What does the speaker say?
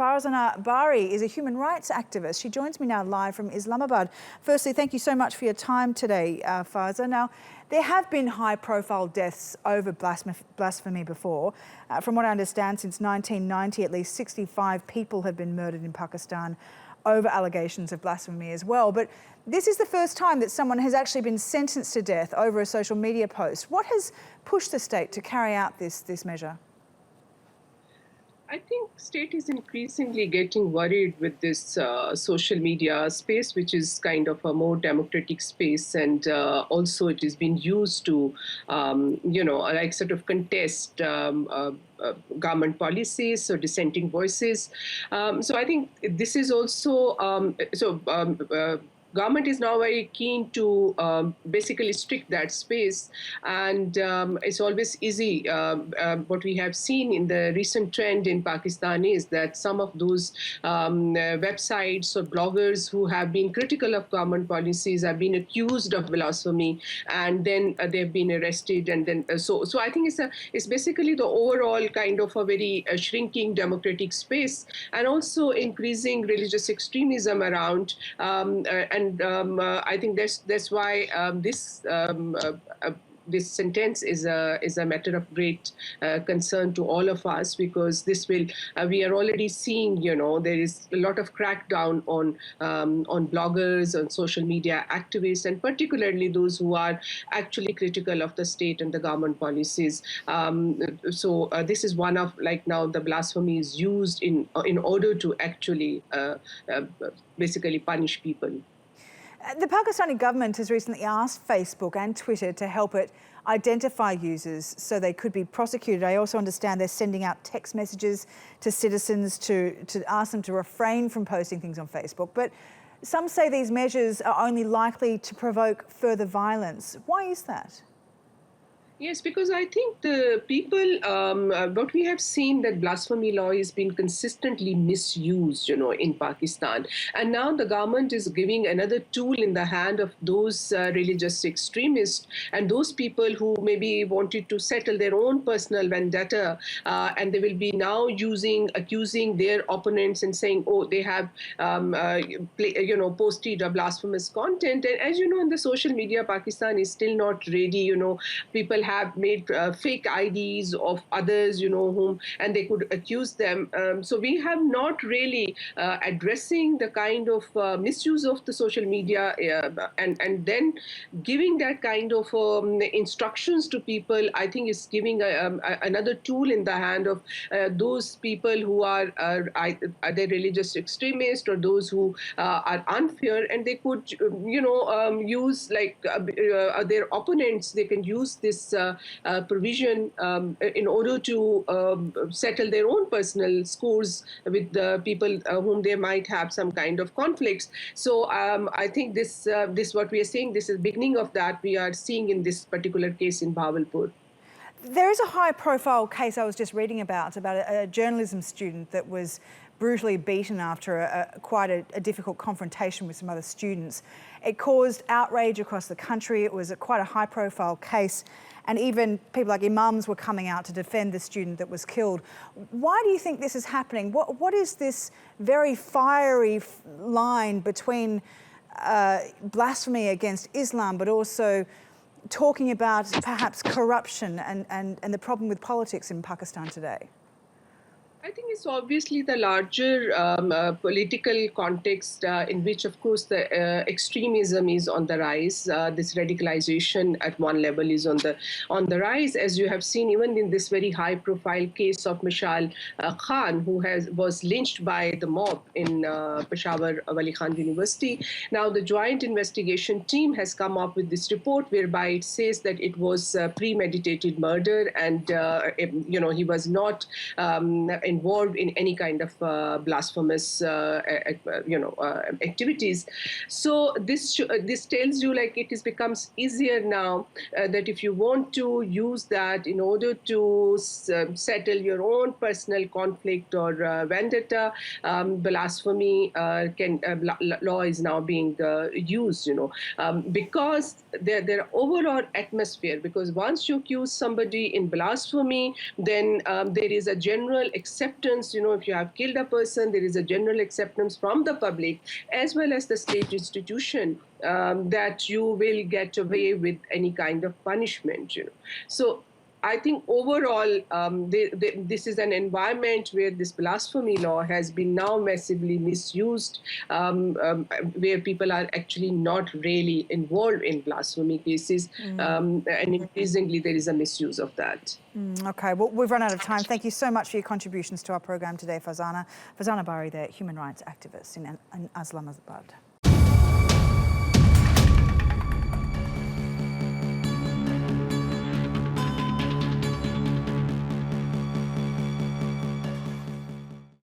Farzana Bari is a human rights activist. She joins me now live from Islamabad. Firstly, thank you so much for your time today, Farza. Now, there have been high-profile deaths over blasphemy before. From what I understand, since 1990, at least 65 people have been murdered in Pakistan over allegations of blasphemy as well. But this is the first time that someone has actually been sentenced to death over a social media post. What has pushed the state to carry out this measure? I think state is increasingly getting worried with this social media space, which is kind of a more democratic space, and also it is being used to, like sort of contest government policies, so dissenting voices. So I think this is also government is now very keen to basically restrict that space, and it's always easy. What we have seen in the recent trend in Pakistan is that some of those websites or bloggers who have been critical of government policies have been accused of blasphemy, and then they've been arrested, and then so I think it's basically the overall kind of a very shrinking democratic space, and also increasing religious extremism around. And I think that's why this sentence is a matter of great concern to all of us, because this will we are already seeing, there is a lot of crackdown on bloggers, on social media activists, and particularly those who are actually critical of the state and the government policies. So this is one of, like, now the blasphemy is used in order to actually basically punish people. The Pakistani government has recently asked Facebook and Twitter to help it identify users so they could be prosecuted. I also understand they're sending out text messages to citizens to ask them to refrain from posting things on Facebook. But some say these measures are only likely to provoke further violence. Why is that? Yes, because I think the people, what we have seen, that blasphemy law is being consistently misused, in Pakistan. And now the government is giving another tool in the hand of those religious extremists and those people who maybe wanted to settle their own personal vendetta. And they will be now accusing their opponents and saying, oh, they have, posted a blasphemous content. And as you know, in the social media, Pakistan is still not ready. People have made fake IDs of others, whom, and they could accuse them. So we have not really addressing the kind of misuse of the social media, and then giving that kind of instructions to people. I think is giving another tool in the hand of those people who are they religious extremists or those who are unfair, and they could use, like, their opponents. They can use this provision in order to settle their own personal scores with the people whom they might have some kind of conflicts. So I think this what we are saying, this is the beginning of that we are seeing in this particular case in Bahawalpur. There is a high-profile case I was just reading about a journalism student that was brutally beaten after quite a difficult confrontation with some other students. It caused outrage across the country. It was quite a high-profile case, and even people like imams were coming out to defend the student that was killed. Why do you think this is happening? What is this very fiery line between blasphemy against Islam, but also talking about perhaps corruption and the problem with politics in Pakistan today? I think it's obviously the larger political context in which, of course, the extremism is on the rise. This radicalization at one level is on the rise, as you have seen even in this very high-profile case of Mishal Khan, who was lynched by the mob in Peshawar Wali Khan University. Now, the joint investigation team has come up with this report whereby it says that it was premeditated murder, and he was not involved in any kind of blasphemous, activities. So this tells you, like, becomes easier now that if you want to use that in order to settle your own personal conflict or vendetta, blasphemy law is now being used. Because their overall atmosphere. Because once you accuse somebody in blasphemy, then there is a general acceptance acceptance, if you have killed a person, there is a general acceptance from the public as well as the state institution that you will get away with any kind of punishment. So I think overall, this is an environment where this blasphemy law has been now massively misused, where people are actually not really involved in blasphemy cases, and increasingly there is a misuse of that. Okay, well, we've run out of time. Thank you so much for your contributions to our program today, Farzana. Farzana Bari, the human rights activist in Islamabad.